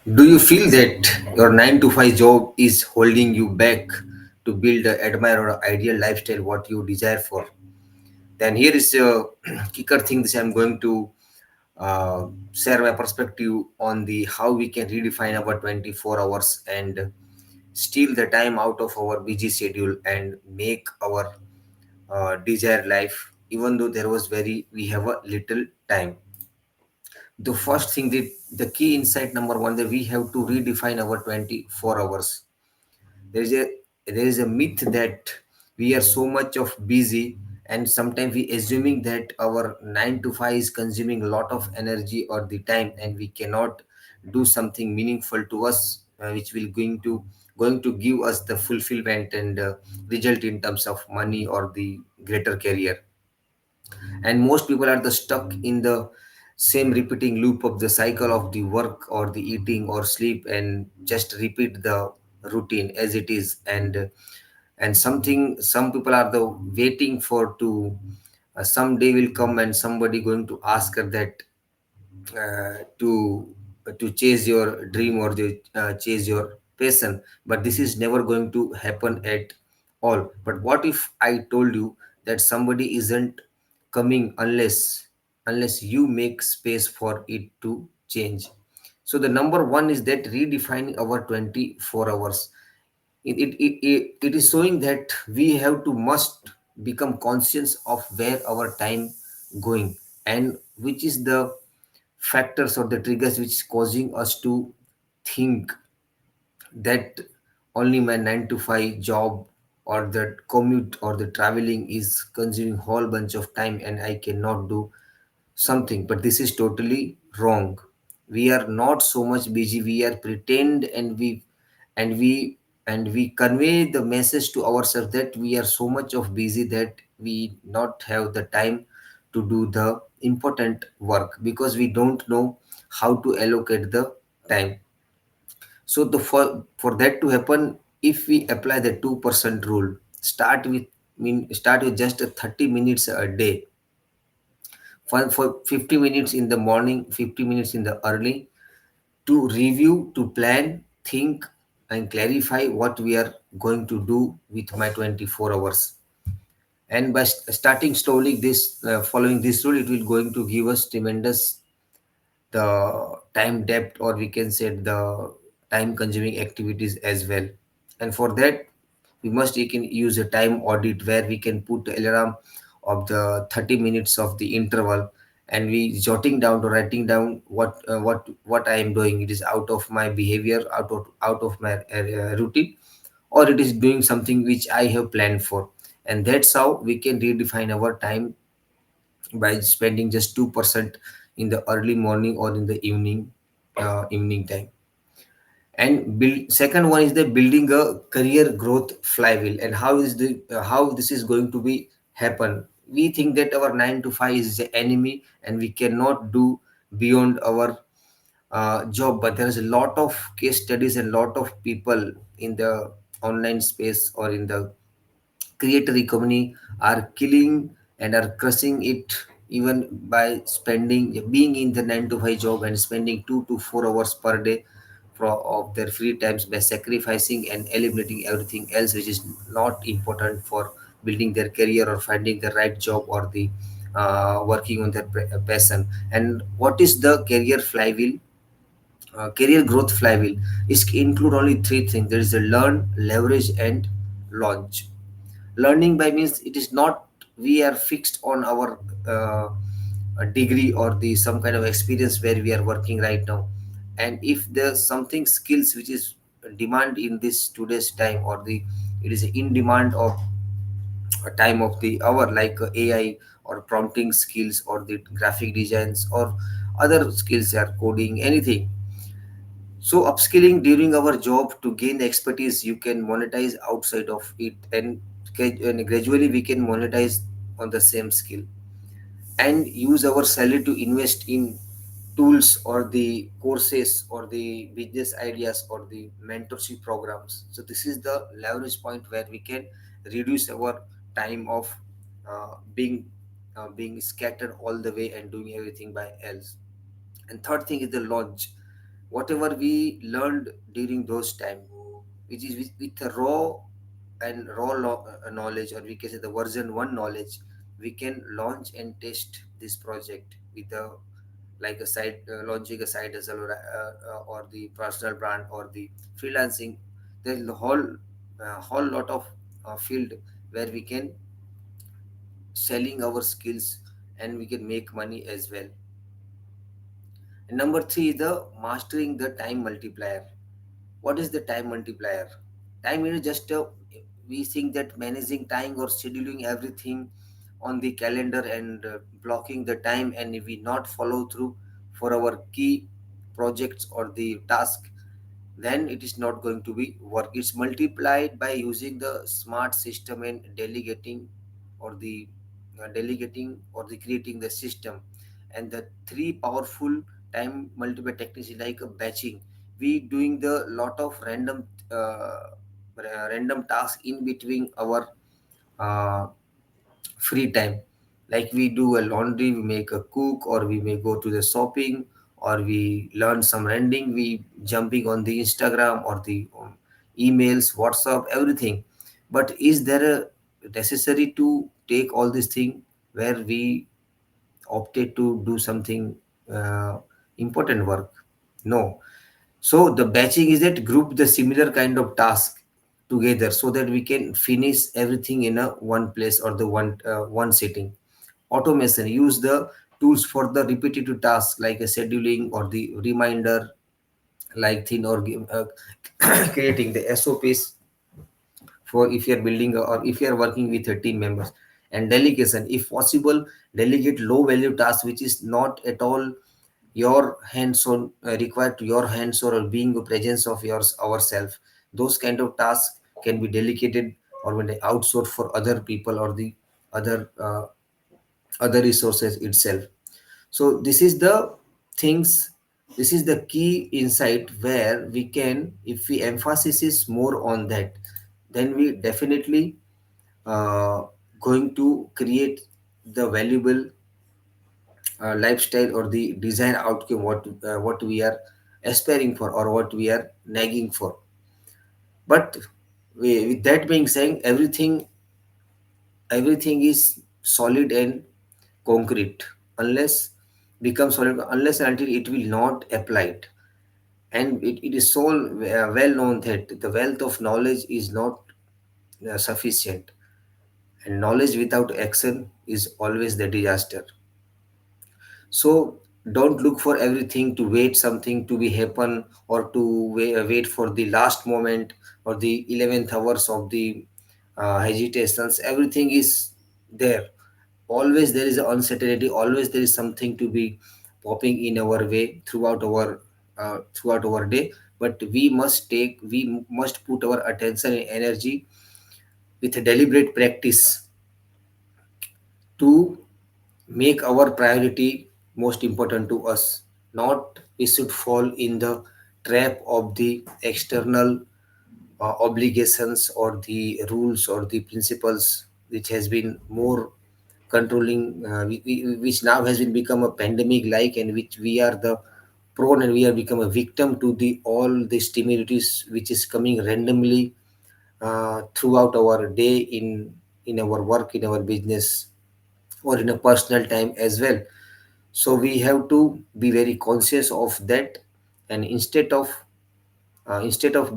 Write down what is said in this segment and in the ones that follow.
Do you feel that your 9 to 5 job is holding you back to build a admire or ideal lifestyle what you desire for? Then here is a kicker thing that I'm going to share my perspective on the how we can redefine our 24 hours and steal the time out of our busy schedule and make our desired life even though there was very we have a little time. The first thing, the key insight number one, that we have to redefine our 24 hours. There is a there is a myth that we are so much of busy, and sometimes we assuming that our 9 to 5 is consuming a lot of energy or the time, and we cannot do something meaningful to us, which will going to give us the fulfillment and result in terms of money or the greater career. And most people are the stuck in the same repeating loop of the cycle of the work or the eating or sleep, and just repeat the routine as it is. And something, some people are the waiting for to some day will come and somebody going to ask her that to chase your dream or chase your passion, but this is never going to happen at all. But what if I told you that somebody isn't coming unless you make space for it to change? So the number one is that redefining our 24 hours. It is showing that we have to must become conscious of where our time going, and which is the factors or the triggers which is causing us to think that only my 9 to 5 job or the commute or the traveling is consuming whole bunch of time and I cannot do something. But this is totally wrong. We are not so much busy, we are pretend, and we and we convey the message to ourselves that we are so much of busy that we not have the time to do the important work because we don't know how to allocate the time. So for that to happen, if we apply the 2% rule, start with just 30 minutes a day, for 50 minutes in the morning, 50 minutes in the early, to review, to plan, think, and clarify what we are going to do with my 24 hours. And by starting slowly, this following this rule, it will going to give us tremendous the time depth, or we can say the time consuming activities as well. And for that, we can use a time audit where we can put alarm of the 30 minutes of the interval, and we jotting down or writing down what I am doing. It is out of my behavior, out of my routine, or it is doing something which I have planned for. And that's how we can redefine our time by spending just 2% in the early morning or in the evening time. And build second one is the building a career growth flywheel. And how this is going to be happen? We think that our 9 to 5 is the enemy and we cannot do beyond our job, but there is a lot of case studies and lot of people in the online space or in the creator economy are killing and are crushing it, even by spending being in the 9 to 5 job and spending 2 to 4 hours per day of their free times by sacrificing and eliminating everything else which is not important for building their career or finding the right job or the working on their passion. And what is the career flywheel? Career growth flywheel is include only three things. There is a learn, leverage, and launch. Learning by means it is not we are fixed on our a degree or the some kind of experience where we are working right now. And if there's something skills which is demand in this today's time, or the it is in demand of a time of the hour, like AI or prompting skills or the graphic designs or other skills are coding anything. So upskilling during our job to gain expertise you can monetize outside of it, and gradually we can monetize on the same skill and use our salary to invest in tools or the courses or the business ideas or the mentorship programs. So this is the leverage point where we can reduce our time of being scattered all the way and doing everything by else. And third thing is the launch. whatever we learned during those time, which is with the raw and knowledge, or we can say the version 1 knowledge, we can launch and test this project with a, like a side, launching a side hustle, or the personal brand or the freelancing. There's a whole lot of field where we can selling our skills and we can make money as well. And number three is the mastering the time multiplier. What is the time multiplier? Time is just we think that managing time or scheduling everything on the calendar and blocking the time, and if we not follow through for our key projects or the task, then it is not going to be work. It's multiplied by using the smart system and delegating or the creating the system. And the three powerful time multiplier techniques is like a batching. We doing the lot of random tasks in between our uh, free time. Like we do a laundry, we make a cook, or we may go to the shopping, or we learn some rendering, we jumping on the Instagram or the emails, WhatsApp, everything. But is there a necessary to take all this thing where we opted to do something uh, important work? No. So the batching is that group the similar kind of task together so that we can finish everything in a one place or the one sitting. Automation, use the tools for the repetitive tasks like a scheduling or the reminder, like thing, or creating the SOPs for if you are building or if you are working with a team members. And delegation, if possible, delegate low value tasks which is not at all your hands on, required to your hands or being a presence of yours ourselves. Those kind of tasks can be delegated or when they outsource for other people or the other other resources itself. So this is the things, this is the key insight where we can, if we emphasis is more on that, then we definitely uh, going to create the valuable lifestyle or the desired outcome what we are aspiring for or what we are nagging for. But with that being said, everything is solid and concrete unless become solid, unless and until it will not applied. And it is so well known that the wealth of knowledge is not sufficient, and knowledge without action is always the disaster. So don't look for everything to wait something to be happen, or to wait for the last moment or the 11th hours of the hesitations. Everything is there. Always there is an uncertainty. Always there is something to be popping in our way throughout our day. But we must put our attention and energy with a deliberate practice to make our priority most important to us. Not we should fall in the trap of the external obligations or the rules or the principles which has been more controlling, which now has been become a pandemic like, and which we are the prone and we have become a victim to the all the stimulus which is coming randomly throughout our day in our work, in our business, or in a personal time as well. So we have to be very conscious of that. And instead of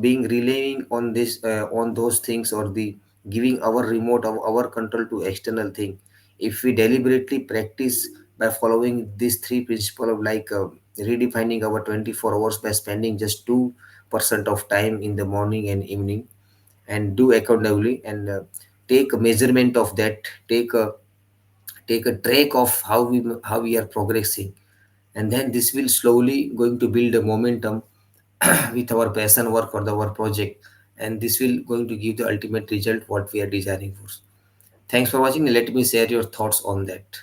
being relying on this on those things, or the giving our remote of our control to external thing, if we deliberately practice by following these three principles of like redefining our 24 hours by spending just 2% of time in the morning and evening, and do accountably, and take a measurement of that, take a track of how we are progressing, and then this will slowly going to build a momentum with our passion work or our project, and this will going to give the ultimate result what we are desiring for. Thanks for watching. Let me share your thoughts on that.